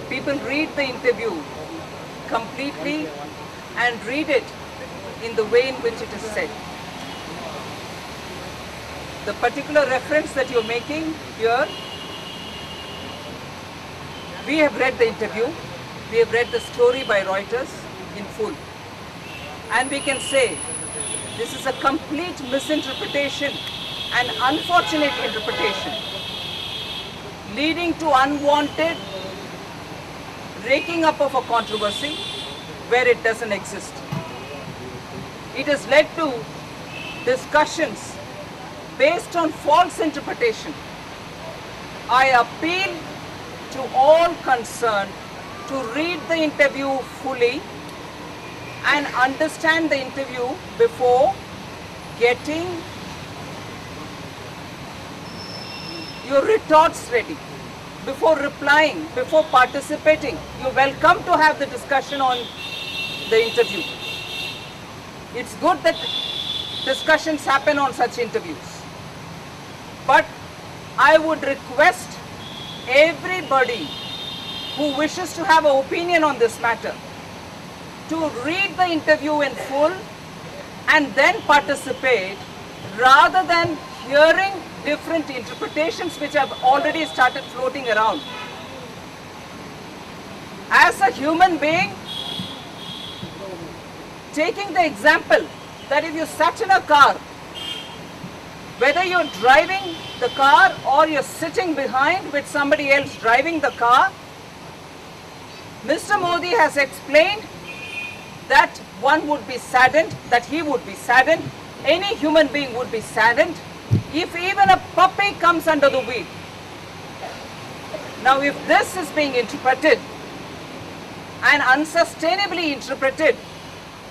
people read the interview completely and read it in the way in which it is said. The particular reference that you're making here, we have read the interview, we have read the story by Reuters in full. And we can say this is a complete misinterpretation and unfortunate interpretation, leading to unwanted raking up of a controversy where it doesn't exist. It has led to discussions based on false interpretation. I appeal to all concerned to read the interview fully and understand the interview before getting your retorts ready, before replying, before participating. You're welcome to have the discussion on the interview. It's good that discussions happen on such interviews. But I would request everybody who wishes to have an opinion on this matter to read the interview in full and then participate, rather than hearing different interpretations which have already started floating around. As a human being, taking the example that if you sat in a car, whether you're driving the car or you're sitting behind with somebody else driving the car, Mr. Modi has explained that one would be saddened, that he would be saddened, any human being would be saddened if even a puppy comes under the wheel. Now, if this is being interpreted and unsustainably interpreted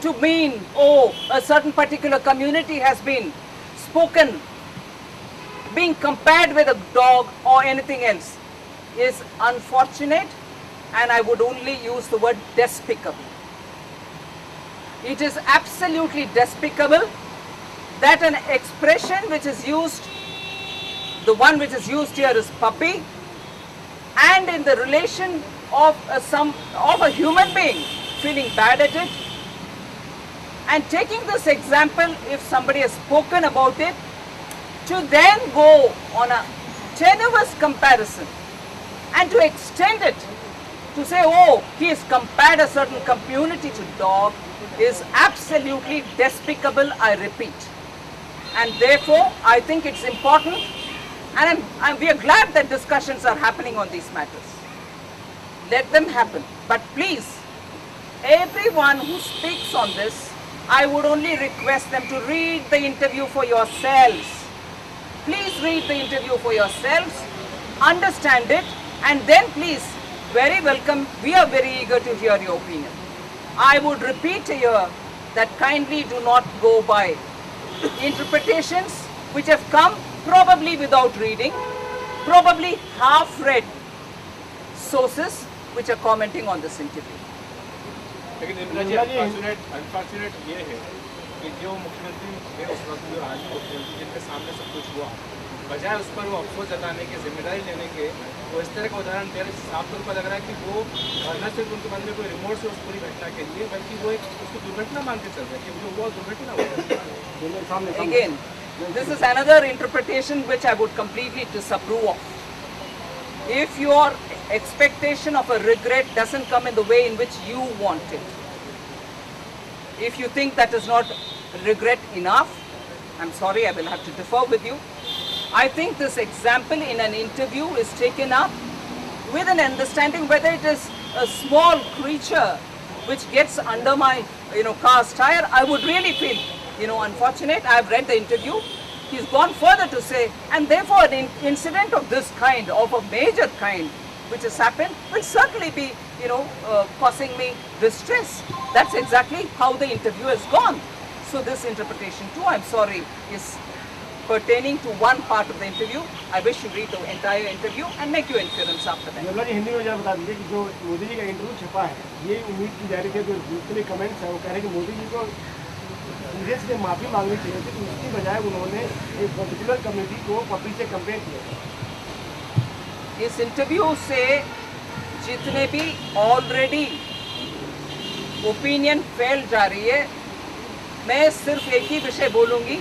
to mean, oh, a certain particular community has been spoken, being compared with a dog or anything else, is unfortunate, and I would only use the word despicable. It is absolutely despicable that an expression which is used, the one which is used here is puppy, and in the relation of a human being feeling bad at it, and taking this example, if somebody has spoken about it, to then go on a tenuous comparison and to extend it to say, oh, he has compared a certain community to dog, is absolutely despicable, I repeat. And therefore, I think it's important, and we are glad that discussions are happening on these matters. Let them happen. But please, everyone who speaks on this, I would only request them to read the interview for yourselves. Please read the interview for yourselves, understand it, and then please, very welcome, we are very eager to hear your opinion. I would repeat here that kindly do not go by interpretations which have come probably without reading, probably half-read sources which are commenting on this interview. लेकिन Nirmala ji, unfortunate ये है कि जो मुख्यमंत्री थे उस वक्त जो आज मुख्यमंत्री जिनके सामने सब कुछ हुआ, बजाय उस पर वो अफसोस जताने की, जिम्मेदारी लेने के, वो इस तरह का उदाहरण दे रहे, साफ तौर पर लग रहा है कि वो न सिर्फ उनके मन में कोई रिमोर्स है उस पूरी घटना के लिए, बल्कि वो एक उसको दुर्घटना मान के चल रहे हैं कि जो वो दुर्घटना हुआ। Again, this is another interpretation which I would completely disapprove of. If your expectation of a regret doesn't come in the way in which you want it, if you think that is not regret enough, I'm sorry, I will have to differ with you. I think this example in an interview is taken up with an understanding whether it is a small creature which gets under my, car's tire. I would really feel, unfortunate. I've read the interview. He's gone further to say, and therefore an incident of this kind, of a major kind, which has happened, will certainly be, causing me distress. That's exactly how the interview has gone. So this interpretation too, I'm sorry, is pertaining to one part of the interview. I wish you read the entire interview and make your inference after that. Nirmala ji, Hindi में जरा बता दीजिए कि जो मोदी जी का interview छपा है, ये उम्मीद की जा रही है, जो जितने कमेंट्स हैं वो कह रहे हैं कि मोदी जी को सीधे से माफ़ी मांगनी चाहिए थी, तो उसकी बजाय उन्होंने एक पर्टिकुलर कम्युनिटी को पपी से कंपेयर किया। इस इंटरव्यू से जितने भी ऑलरेडी ओपिनियन फैल जा रही है, मैं सिर्फ एक ही विषय बोलूँगी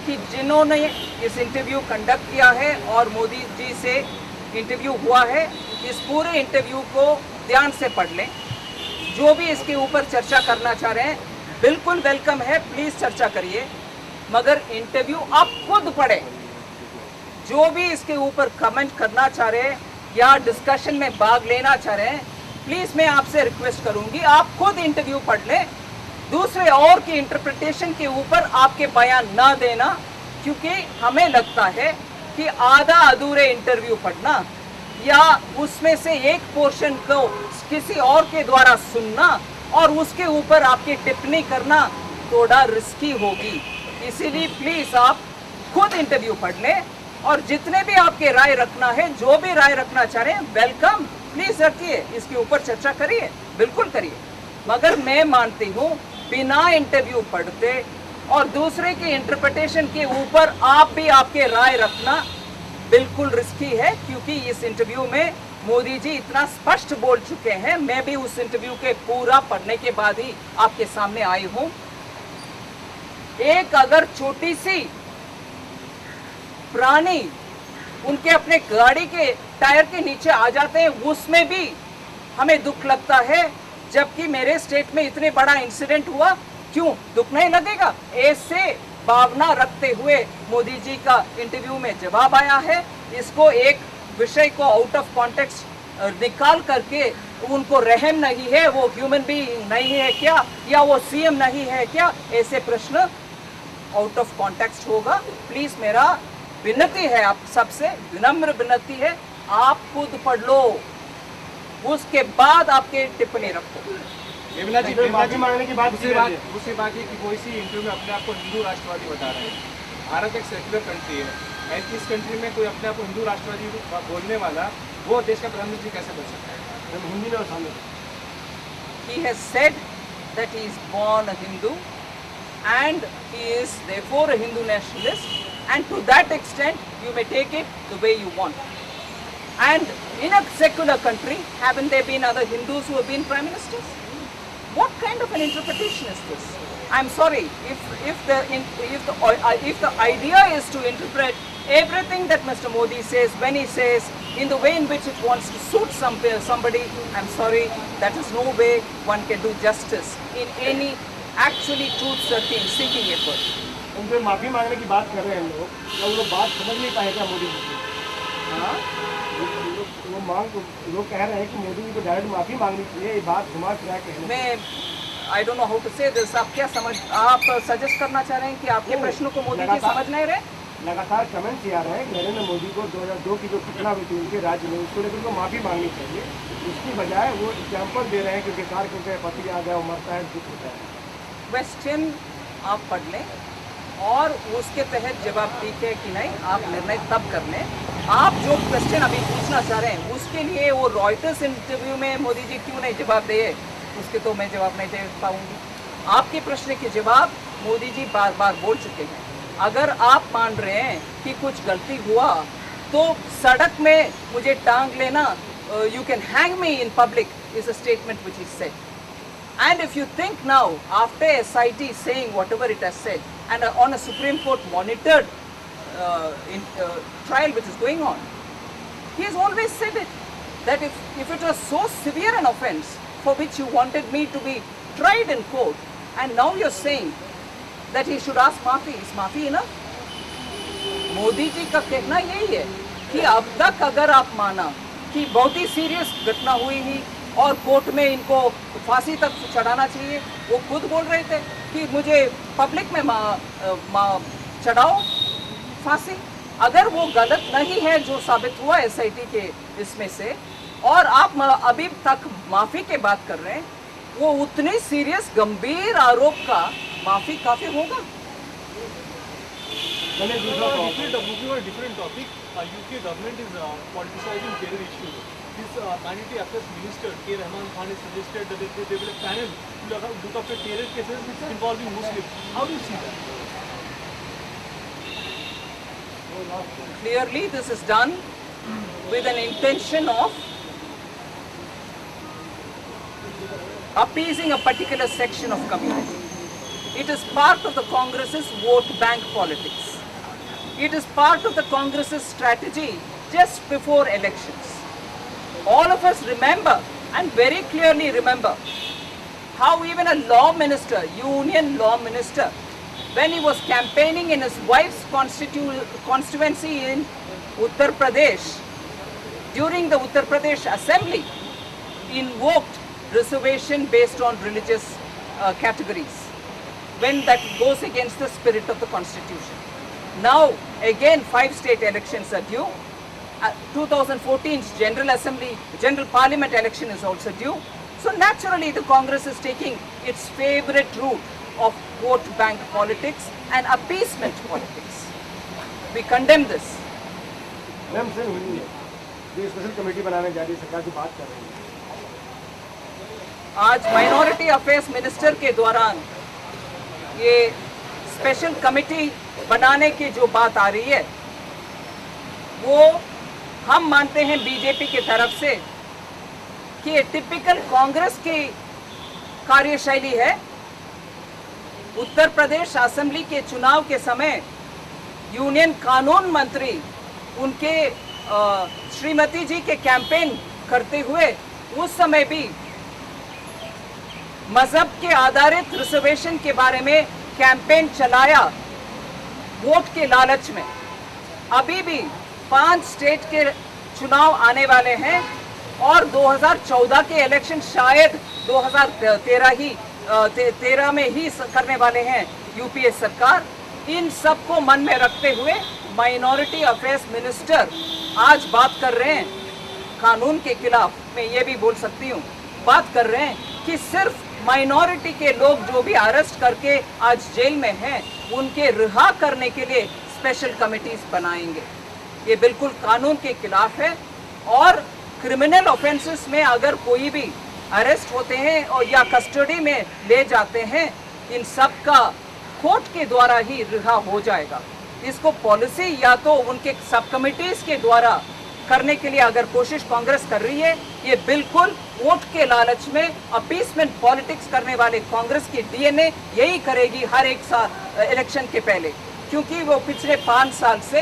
कि जिन्होंने इस इंटरव्यू कंडक्ट किया है और मोदी जी से इंटरव्यू हुआ है, इस पूरे इंटरव्यू को ध्यान से पढ़ लें। जो भी इसके ऊपर चर्चा करना चाह रहे हैं बिल्कुल वेलकम है, प्लीज़ चर्चा करिए, मगर इंटरव्यू आप खुद पढ़ें। जो भी इसके ऊपर कमेंट करना चाह रहे हैं या डिस्कशन में भाग लेना चाह रहे हैं, प्लीज़ मैं आपसे रिक्वेस्ट करूंगी आप खुद इंटरव्यू पढ़ लें। दूसरे और की इंटरप्रिटेशन के ऊपर आपके बयान ना देना, क्योंकि हमें लगता है कि आधा अधूरे इंटरव्यू पढ़ना या उसमें से एक पोर्शन को किसी और के द्वारा सुनना और उसके ऊपर आपकी टिप्पणी करना थोड़ा रिस्की होगी। इसीलिए प्लीज़ आप खुद इंटरव्यू पढ़ लें और जितने भी आपके राय रखना है, जो भी राय रखना चाह रहे हैं, वेलकम, प्लीज़ रखिए, इसके ऊपर चर्चा करिए, बिल्कुल करिए। मगर मैं मानती हूँ बिना इंटरव्यू पढ़ते और दूसरे के इंटरप्रिटेशन के ऊपर आप भी आपके राय रखना बिल्कुल रिस्की है, क्योंकि इस इंटरव्यू में मोदी जी इतना स्पष्ट बोल चुके हैं। मैं भी उस इंटरव्यू के पूरा पढ़ने के बाद ही आपके सामने आई हूँ। एक अगर छोटी सी प्राणी उनके अपने गाड़ी के टायर के नीचे आ जाते हैं, उसमें भी हमें दुख लगता है, जबकि मेरे स्टेट में इतने बड़ा इंसिडेंट हुआ, क्यों दुख नहीं लगेगा? ऐसे भावना रखते हुए मोदी जी का इंटरव्यू में जवाब आया है। इसको एक विषय को आउट ऑफ कॉन्टेक्स्ट निकाल करके उनको रहम नहीं है, वो ह्यूमन बीइंग नहीं है क्या, या वो सीएम नहीं है क्या, ऐसे प्रश्न आउट ऑफ कॉन्टेक्स्ट होगा। प्लीज मेरा विनती है, आप सबसे विनम्र विनती है, आप खुद पढ़ लो, उसके बाद आपके टिप्पणी रखो। निर्मला जी, माफी मांगने की बात दूसरी बात ये कि वो इसी इंटरव्यू में अपने आप को हिंदू राष्ट्रवादी बता रहे हैं। भारत एक सेक्युलर कंट्री है, एंड इस कंट्री में कोई अपने आप को हिंदू राष्ट्रवादी बोलने वाला वो देश का प्रधानमंत्री कैसे बन सकता है? हिंदी में सामने He has said that he is born a Hindu and he is therefore a Hindu nationalist, and to that extent you may take it the way you want. And in a secular country, haven't there been other Hindus who have been prime ministers? What kind of an interpretation is this? I'm sorry, if the idea is to interpret everything that Mr. Modi says, when he says, in the way in which it wants to suit somebody, I'm sorry, that is no way one can do justice in any actually truth-seeking effort. उनसे माफी मांगने की बात कर रहे हैं लोग, क्या वो लोग बात समझ नहीं पाएगा मोदी जी की? हाँ? लोग कह रहे हैं कि मोदी जी को डायरेक्ट माफी मांगनी चाहिए, ये बात घुमा फिरा कहने। मैं I don't know how to say this. आप सजेस्ट करना चाह रहे हैं कि आपके प्रश्नों को मोदी जी समझ नहीं रहे? लगातार कमेंट्स आ रहे हैं नरेंद्र मोदी को 2002 की जो घटना हुई थी उनके राज्य में, उसको लेकर उनको माफी मांगनी चाहिए। उसकी बजाय वो एग्जाम्पल दे रहे हैं कि बेकार क्योंकि पति आ गया, वो मरता है, दुख होता है। क्वेश्चन आप पढ़ लें और उसके तहत जवाब ठीक है कि नहीं आप निर्णय तब कर लें। आप जो क्वेश्चन अभी पूछना चाह रहे हैं उसके लिए वो रॉयटर्स इंटरव्यू में मोदी जी क्यों नहीं जवाब दे, उसके तो मैं जवाब नहीं दे पाऊंगी। आपके प्रश्न के जवाब मोदी जी बार बार बोल चुके हैं। अगर आप मान रहे हैं कि कुछ गलती हुआ तो सड़क में मुझे टांग लेना, you can hang me in public, is a statement which is said. And if you think now, after SIT saying whatever it has said, and on a Supreme Court monitored trial which is going on, he has always said it, that if it was so severe an offence for which you wanted me to be tried in court, and now you're saying that he should ask maafi, is maafi enough? Modi ji का कहना यही है कि अब तक अगर आप माना कि बहुत ही सीरियस घटना हुई ही और कोर्ट में इनको फांसी तक चढ़ाना चाहिए, वो खुद बोल रहे थे कि मुझे पब्लिक में चढ़ाओ फांसी। अगर वो गलत नहीं है जो साबित हुआ SIT के इसमें से, और आप अभी तक माफ़ी की बात कर रहे हैं, वो उतनी सीरियस गंभीर आरोप का माफ़ी काफ़ी होगा। Different topic. UK government is politicizing terror issues. This Minority Affairs Minister K. Rahman Khan has suggested that they will have panel to look after terror cases involving Muslims. How do you see that? Clearly, this is done with an intention of appeasing a particular section of community. It is part of the Congress's vote bank politics. It is part of the Congress's strategy just before elections. All of us remember, and very clearly remember, how even a law minister, union law minister, when he was campaigning in his wife's constituency in Uttar Pradesh, during the Uttar Pradesh assembly, invoked reservation based on religious categories, when that goes against the spirit of the constitution. Now, again, 5 state elections are due. 2014's General Parliament election is also due. So naturally, the Congress is taking its favorite route of vote bank politics and appeasement politics. We condemn this. Ma'am sir हुई है ये special committee बनाने जा रही है, सरकार की बात कर रही है। आज माइनॉरिटी अफेयर्स मिनिस्टर के दौरान ये स्पेशल कमेटी बनाने की जो बात आ रही है, वो हम मानते हैं बीजेपी की तरफ से कि ये टिपिकल कांग्रेस की कार्यशैली है। उत्तर प्रदेश असेंबली के चुनाव के समय यूनियन कानून मंत्री उनके श्रीमती जी के कैंपेन करते हुए उस समय भी मजहब के आधारित रिजर्वेशन के बारे में कैंपेन चलाया वोट के लालच में। अभी भी 5 स्टेट के चुनाव आने वाले हैं और 2014 के इलेक्शन शायद 2013 में ही करने वाले हैं यूपीए सरकार। इन सब को मन में रखते हुए माइनॉरिटी अफेयर्स मिनिस्टर आज बात कर रहे हैं कानून के खिलाफ। मैं ये भी बोल सकती हूँ, बात कर रहे हैं कि सिर्फ माइनॉरिटी के लोग जो भी अरेस्ट करके आज जेल में हैं उनके रिहा करने के लिए स्पेशल कमिटीज बनाएंगे। ये बिल्कुल कानून के खिलाफ है और क्रिमिनल ऑफेंसेस में अगर कोई भी अरेस्ट होते हैं और या कस्टडी में ले जाते हैं, इन सब का कोर्ट के द्वारा ही रिहा हो जाएगा। इसको पॉलिसी या तो उनके सब कमिटीज के द्वारा करने के लिए अगर कोशिश कांग्रेस कर रही है, ये बिल्कुल वोट के लालच में अपीसमेंट पॉलिटिक्स करने वाले कांग्रेस की डीएनए यही करेगी हर एक साल इलेक्शन के पहले, क्योंकि वो पिछले 5 साल से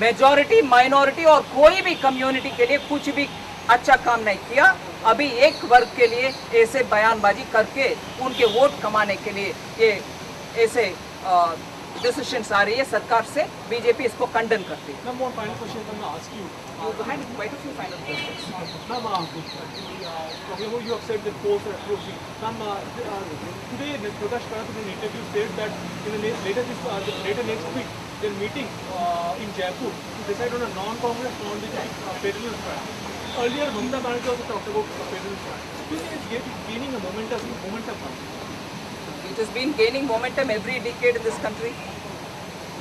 मेजॉरिटी, माइनॉरिटी और कोई भी कम्युनिटी के लिए कुछ भी अच्छा काम नहीं किया। अभी एक वर्ग के लिए ऐसे बयानबाजी करके उनके वोट कमाने के लिए ये ऐसे डिसीजंस आ रही है सरकार से। बीजेपी इसको खंडन करती है। Ma'am, one final question I'm going to ask you. You had quite a few final questions. Ma'am, you have said that polls are approaching. Ma'am, today Prakash Karat in an interview said that in the later next week they're meeting in Jaipur to decide on a non-Congress, non-BJP federal front. Earlier, Mamata Banerjee also talked about a federal front. Do you think it's gaining a momentum now? It has been gaining momentum every decade in this country,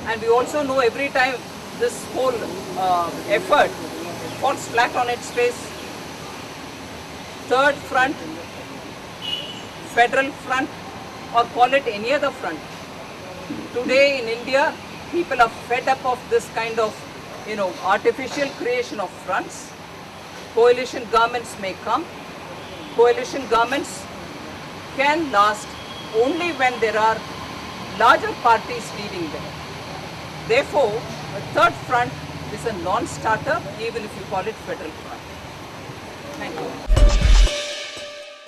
and we also know every time this whole effort falls flat on its face. Third front, federal front, or call it any other front. Today in India, people are fed up of this kind of, artificial creation of fronts. Coalition governments may come. Coalition governments can last only when there are larger parties leading them. Therefore, a third front is a non-starter, even if you call it federal front. Thank you.